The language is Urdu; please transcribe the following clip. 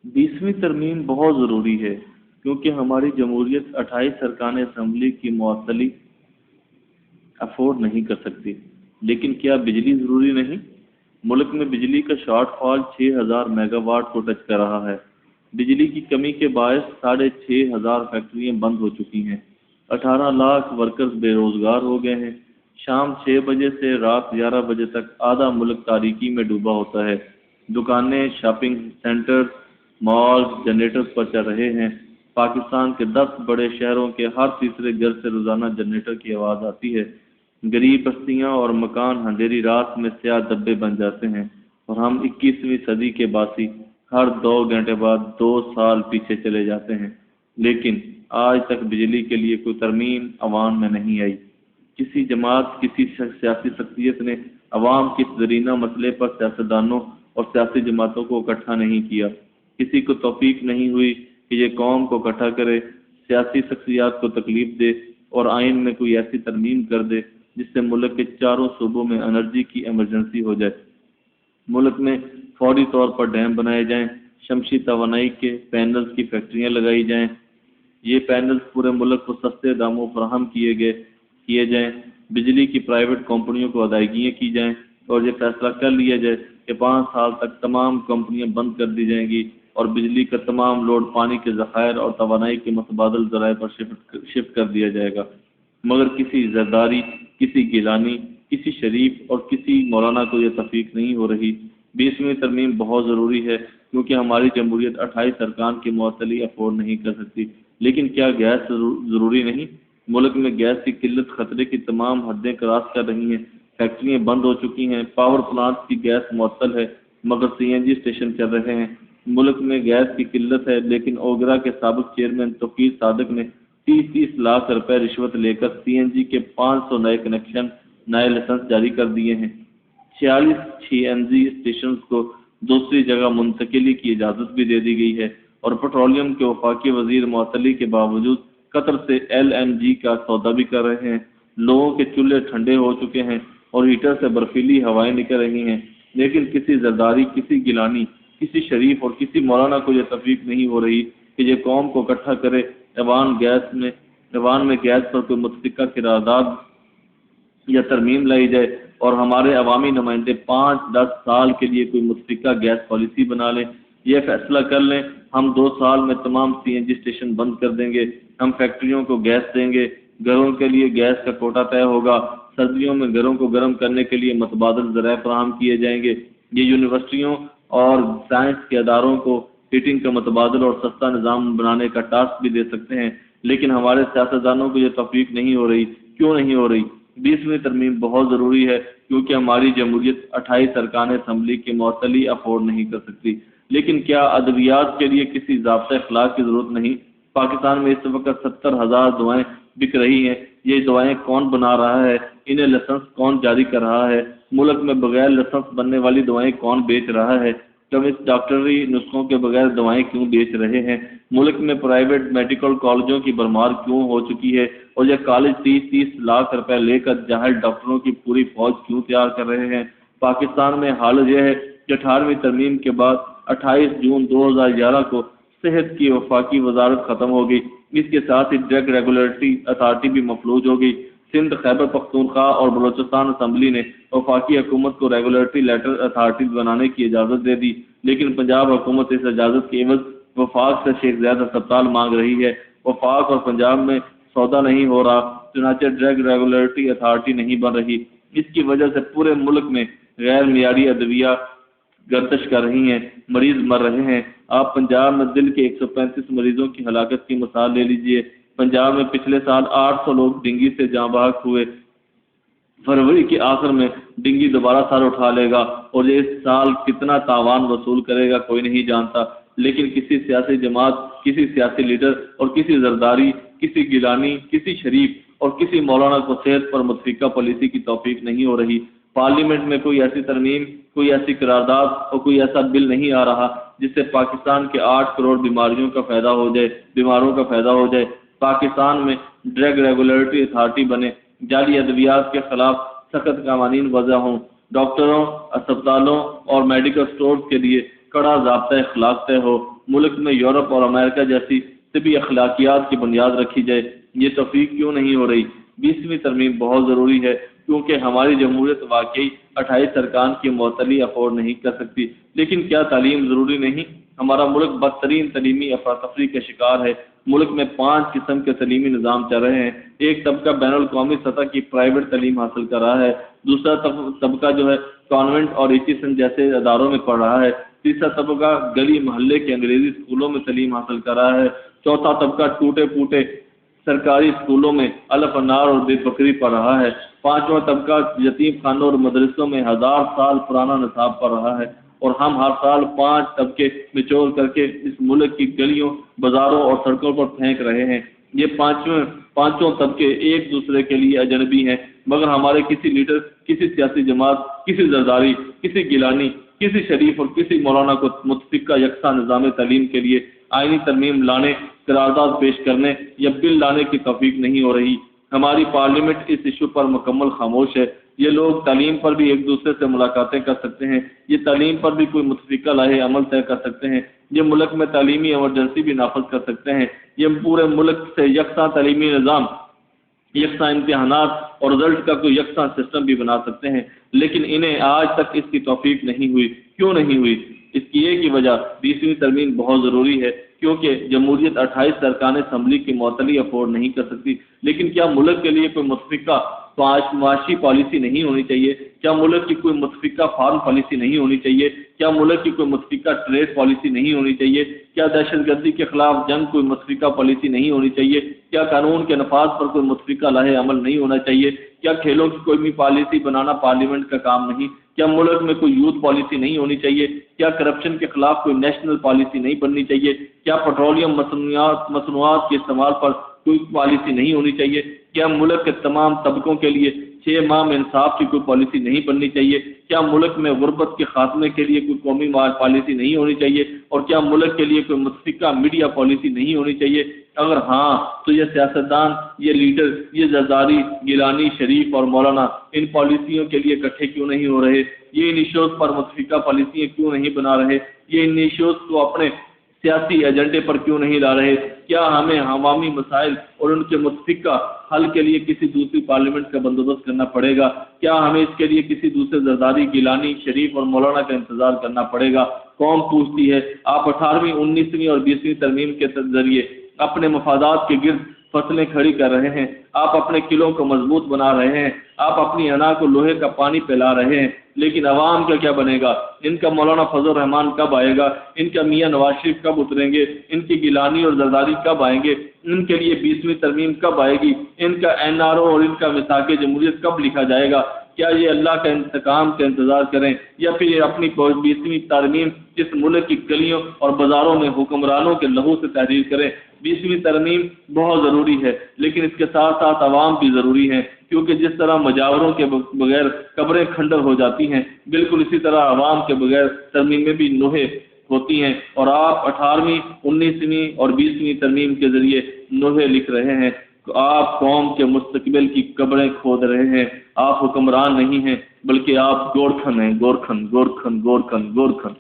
20ویں ترمیم بہت ضروری ہے کیونکہ ہماری جمہوریت 28 ارکان اسمبلی کی معطلی افورڈ نہیں کر سکتی۔ لیکن کیا بجلی ضروری نہیں؟ ملک میں بجلی کا شارٹ فال 6000 میگا واٹ کو ٹچ کر رہا ہے۔ بجلی کی کمی کے باعث 6500 فیکٹریاں بند ہو چکی ہیں، 18 لاکھ ورکرز بے روزگار ہو گئے ہیں۔ شام 6 بجے سے رات 11 بجے تک آدھا ملک تاریکی میں ڈوبا ہوتا ہے۔ دکانیں، شاپنگ سینٹر، مال جنریٹر پر چل رہے ہیں۔ پاکستان کے 10 بڑے شہروں کے ہر تیسرے گھر سے روزانہ جنریٹر کی آواز آتی ہے۔ غریب بستیاں اور مکان اندھیری رات میں سیاہ دبے بن جاتے ہیں، اور ہم 21ویں صدی کے باسی ہر 2 گھنٹے بعد 2 سال پیچھے چلے جاتے ہیں۔ لیکن آج تک بجلی کے لیے کوئی ترمیم عوام میں نہیں آئی۔ کسی جماعت، کسی سیاسی شخصیت نے عوام کے زرینہ مسئلے پر سیاستدانوں اور سیاسی جماعتوں کو اکٹھا نہیں کیا۔ کسی کو توفیق نہیں ہوئی کہ یہ قوم کو اکٹھا کرے، سیاسی شخصیات کو تکلیف دے اور آئین میں کوئی ایسی ترمیم کر دے جس سے ملک کے چاروں صوبوں میں انرجی کی ایمرجنسی ہو جائے۔ ملک میں فوری طور پر ڈیم بنائے جائیں، شمسی توانائی کے پینلز کی فیکٹریاں لگائی جائیں۔ یہ پینلز پورے ملک کو سستے داموں فراہم کیے جائیں۔ بجلی کی پرائیویٹ کمپنیوں کو ادائیگیاں کی جائیں، اور یہ فیصلہ کر لیا جائے کہ 5 سال تک تمام کمپنیاں بند کر دی جائیں گی اور بجلی کا تمام لوڈ پانی کے ذخائر اور توانائی کے متبادل ذرائع پر شفٹ کر دیا جائے گا۔ مگر کسی زرداری، کسی گیلانی، کسی شریف اور کسی مولانا کو یہ توفیق نہیں ہو رہی۔ 20ویں ترمیم بہت ضروری ہے کیونکہ ہماری جمہوریت 28 ارکان کی معطلی افورڈ نہیں کر سکتی۔ لیکن کیا گیس ضروری نہیں؟ ملک میں گیس کی قلت خطرے کی تمام حدیں کراس کر رہی ہیں۔ فیکٹریاں بند ہو چکی ہیں، پاور پلانٹ کی گیس معطل ہے، مگر CNG اسٹیشن چل رہے ہیں۔ ملک میں گیس کی قلت ہے، لیکن اوگرا کے سابق چیئرمین توقیر صادق نے 30 لاکھ روپے رشوت لے کر CNG کے 500 نئے کنیکشن، نئے لائسنس جاری کر دیے ہیں۔ 46 CNG اسٹیشنز کو دوسری جگہ منتقلی کی اجازت بھی دے دی گئی ہے، اور پیٹرولیم کے وفاقی وزیر معطلی کے باوجود قطر سے LNG کا سودا بھی کر رہے ہیں۔ لوگوں کے چولہے ٹھنڈے ہو چکے ہیں اور ہیٹر سے برفیلی ہوائیں نکل رہی ہیں، لیکن کسی زرداری، کسی گیلانی، کسی شریف اور کسی مولانا کو یہ توفیق نہیں ہو رہی کہ یہ قوم کو اکٹھا کرے، ایوان میں گیس پر کوئی متفقہ قرارداد یا ترمیم لائی جائے، اور ہمارے عوامی نمائندے 5-10 سال کے لیے کوئی متفقہ گیس پالیسی بنا لیں۔ یہ فیصلہ کر لیں ہم 2 سال میں تمام CNG اسٹیشن بند کر دیں گے، ہم فیکٹریوں کو گیس دیں گے، گھروں کے لیے گیس کا کوٹا طے ہوگا، سردیوں میں گھروں کو گرم کرنے کے لیے متبادل ذرائع فراہم کیے جائیں گے۔ یہ یونیورسٹیوں اور سائنس کے اداروں کو ہیٹنگ کا متبادل اور سستا نظام بنانے کا ٹاسک بھی دے سکتے ہیں، لیکن ہمارے سیاستدانوں کو یہ توفیق نہیں ہو رہی۔ کیوں نہیں ہو رہی؟ 20ویں ترمیم بہت ضروری ہے کیونکہ ہماری جمہوریت 28 ارکان اسمبلی کی معطلی افورڈ نہیں کر سکتی۔ لیکن کیا ادویات کے لیے کسی ضابطۂ اخلاق کی ضرورت نہیں؟ پاکستان میں اس وقت 70,000 دوائیں بک رہی ہیں۔ یہ دوائیں کون بنا رہا ہے؟ انہیں لائسنس کون جاری کر رہا ہے؟ ملک میں بغیر لائسنس بننے والی دوائیں کون بیچ رہا ہے؟ کیمسٹ ڈاکٹری نسخوں کے بغیر دوائیں کیوں بیچ رہے ہیں؟ ملک میں پرائیویٹ میڈیکل کالجوں کی بھرمار کیوں ہو چکی ہے، اور یہ کالج 30 لاکھ روپے لے کر جاہل ڈاکٹروں کی پوری فوج کیوں تیار کر رہے ہیں؟ پاکستان میں حالت یہ ہے کہ 18ویں ترمیم کے بعد 28 جون 2011 کو صحت کی وفاقی وزارت ختم ہو گئی۔ اس کے ساتھ ہی ڈرگ ریگولیٹری اتھارٹی بھی مفلوج ہو گئی۔ سندھ، خیبر پختونخوا اور بلوچستان اسمبلی نے وفاقی حکومت کو ریگولیٹری لیٹر اتھارٹی بنانے کی اجازت دے دی، لیکن پنجاب حکومت اس اجازت کے عوض وفاق سے شیخ زاید ہسپتال مانگ رہی ہے۔ وفاق اور پنجاب میں سودا نہیں ہو رہا، چنانچہ ڈرگ ریگولیٹری اتھارٹی نہیں بن رہی۔ اس کی وجہ سے پورے ملک میں غیر معیاری ادویہ گردش کر رہی ہیں، مریض مر رہے ہیں۔ آپ پنجاب میں دل کے 135 مریضوں کی ہلاکت کی مثال لے لیجئے۔ پنجاب میں پچھلے سال 800 لوگ ڈینگی سے جاں بحق ہوئے۔ فروری کے آخر میں ڈینگی دوبارہ سر اٹھا لے گا، اور یہ اس سال کتنا تاوان وصول کرے گا کوئی نہیں جانتا۔ لیکن کسی سیاسی جماعت، کسی سیاسی لیڈر اور کسی زرداری، کسی گیلانی، کسی شریف اور کسی مولانا کو صحت پر متفقہ پالیسی کی توفیق نہیں ہو رہی۔ پارلیمنٹ میں کوئی ایسی ترمیم، کوئی ایسی قرارداد اور کوئی ایسا بل نہیں آ رہا جس سے پاکستان کے 8 کروڑ بیماروں کا فائدہ ہو جائے۔ پاکستان میں ڈرگ ریگولیٹری اتھارٹی بنے، جعلی ادویات کے خلاف سخت قوانین وضع ہوں، ڈاکٹروں، اسپتالوں اور میڈیکل سٹورز کے لیے کڑا ضابطۂ اخلاق طے ہو، ملک میں یورپ اور امریکہ جیسی طبی اخلاقیات کی بنیاد رکھی جائے، یہ توفیق کیوں نہیں ہو رہی؟ 20ویں ترمیم بہت ضروری ہے کیونکہ ہماری جمہوریت واقعی 28 ارکان کی معطلی افورڈ نہیں کر سکتی۔ لیکن کیا تعلیم ضروری نہیں؟ ہمارا ملک بدترین تعلیمی افراتفری کا شکار ہے۔ ملک میں 5 قسم کے تعلیمی نظام چل رہے ہیں۔ ایک طبقہ بین الاقوامی سطح کی پرائیویٹ تعلیم حاصل کر رہا ہے، دوسرا طبقہ جو ہے کانوینٹ اور ایچیسن جیسے اداروں میں پڑھ رہا ہے، تیسرا طبقہ گلی محلے کے انگریزی اسکولوں میں تعلیم حاصل کر رہا ہے، چوتھا طبقہ ٹوٹے پھوٹے سرکاری اسکولوں میں الف انار اور بے بکری پڑھ رہا ہے، پانچواں طبقہ یتیم خانوں اور مدرسوں میں 1000 سال پرانا نصاب پڑھ رہا ہے، اور ہم ہر سال 5 طبقے نچوڑ کر کے اس ملک کی گلیوں، بازاروں اور سڑکوں پر پھینک رہے ہیں۔ یہ پانچوں طبقے ایک دوسرے کے لیے اجنبی ہیں، مگر ہمارے کسی لیڈر، کسی سیاسی جماعت، کسی زرداری، کسی گیلانی، کسی شریف اور کسی مولانا کو متفقہ یکساں نظام تعلیم کے لیے آئینی ترمیم لانے، قرارداد پیش کرنے یا بل لانے کی توفیق نہیں ہو رہی۔ ہماری پارلیمنٹ اس ایشو پر مکمل خاموش ہے۔ یہ لوگ تعلیم پر بھی ایک دوسرے سے ملاقاتیں کر سکتے ہیں، یہ تعلیم پر بھی کوئی متفقہ لاہے عمل طے کر سکتے ہیں، یہ ملک میں تعلیمی ایمرجنسی بھی نافذ کر سکتے ہیں، یہ پورے ملک سے یکساں تعلیمی نظام، یکساں امتحانات اور رزلٹ کا کوئی یکساں سسٹم بھی بنا سکتے ہیں، لیکن انہیں آج تک اس کی توفیق نہیں ہوئی۔ کیوں نہیں ہوئی؟ اس کی ایک ہی وجہ 20ویں ترمیم بہت ضروری ہے کیونکہ جمہوریت 28 ارکان اسمبلی کی معطلی افورڈ نہیں کر سکتی۔ لیکن کیا ملک کے لیے کوئی متفقہ معاشی پالیسی نہیں ہونی چاہیے؟ کیا ملک کی کوئی متفقہ فارم پالیسی نہیں ہونی چاہیے؟ کیا ملک کی کوئی متفقہ ٹریڈ پالیسی نہیں ہونی چاہیے؟ کیا دہشت گردی کے خلاف جنگ کوئی متفقہ پالیسی نہیں ہونی چاہیے؟ کیا قانون کے نفاذ پر کوئی متفقہ لاہے عمل نہیں ہونا چاہیے؟ کیا کھیلوں کی کوئی بھی پالیسی بنانا پارلیمنٹ کا کام نہیں؟ کیا ملک میں کوئی یوتھ پالیسی نہیں ہونی چاہیے؟ کیا کرپشن کے خلاف کوئی نیشنل پالیسی نہیں بننی چاہیے؟ کیا پیٹرولیم مصنوعات کے استعمال پر کوئی پالیسی نہیں ہونی چاہیے؟ کیا ملک کے تمام طبقوں کے لیے 6 ماہ میں انصاف کی کوئی پالیسی نہیں بننی چاہیے؟ کیا ملک میں غربت کے خاتمے کے لیے کوئی قومی پالیسی نہیں ہونی چاہیے؟ اور کیا ملک کے لیے کوئی متفقہ میڈیا پالیسی نہیں ہونی چاہیے؟ اگر ہاں تو یہ سیاستدان، یہ لیڈر، یہ زرداری، گیلانی، شریف اور مولانا ان پالیسیوں کے لیے اکٹھے کیوں نہیں ہو رہے؟ یہ ان ایشوز پر متفقہ پالیسیاں کیوں نہیں بنا رہے؟ یہ ان ایشوز کو اپنے سیاسی ایجنڈے پر کیوں نہیں لا رہے؟ کیا ہمیں عوامی مسائل اور ان کے متفقہ حل کے لیے کسی دوسری پارلیمنٹ کا بندوبست کرنا پڑے گا؟ کیا ہمیں اس کے لیے کسی دوسرے زرداری، گیلانی، شریف اور مولانا کا انتظار کرنا پڑے گا؟ قوم پوچھتی ہے۔ آپ 18ویں، 19ویں اور 20ویں ترمیم کے ذریعے اپنے مفادات کے گرد فصلیں کھڑی کر رہے ہیں، آپ اپنے قلعوں کو مضبوط بنا رہے ہیں، آپ اپنی انا کو لوہے کا پانی پلا رہے ہیں، لیکن عوام کا کیا بنے گا؟ ان کا مولانا فضل الرحمان کب آئے گا؟ ان کا میاں نواز شریف کب اتریں گے؟ ان کی گیلانی اور زرداری کب آئیں گے؟ ان کے لیے 20ویں ترمیم کب آئے گی؟ ان کا NRO اور ان کا میثاق جمہوریت کب لکھا جائے گا؟ کیا یہ اللہ کا انتقام کا انتظار کریں یا پھر اپنی 20ویں ترمیم اس ملک کی گلیوں اور بازاروں میں حکمرانوں کے لہو سے تحریر کریں؟ 20ویں ترمیم بہت ضروری ہے، لیکن اس کے ساتھ ساتھ عوام بھی ضروری ہیں، کیونکہ جس طرح مجاوروں کے بغیر قبریں کھنڈر ہو جاتی ہیں، بالکل اسی طرح عوام کے بغیر ترمیمیں بھی نوحے ہوتی ہیں، اور آپ 18ویں، 19ویں اور 20ویں ترمیم کے ذریعے نوحے لکھ رہے ہیں۔ آپ قوم کے مستقبل کی قبریں کھود رہے ہیں۔ آپ حکمران نہیں ہیں بلکہ آپ گورکھن ہیں، گورکھن گورکھن گورکھن گورکھن۔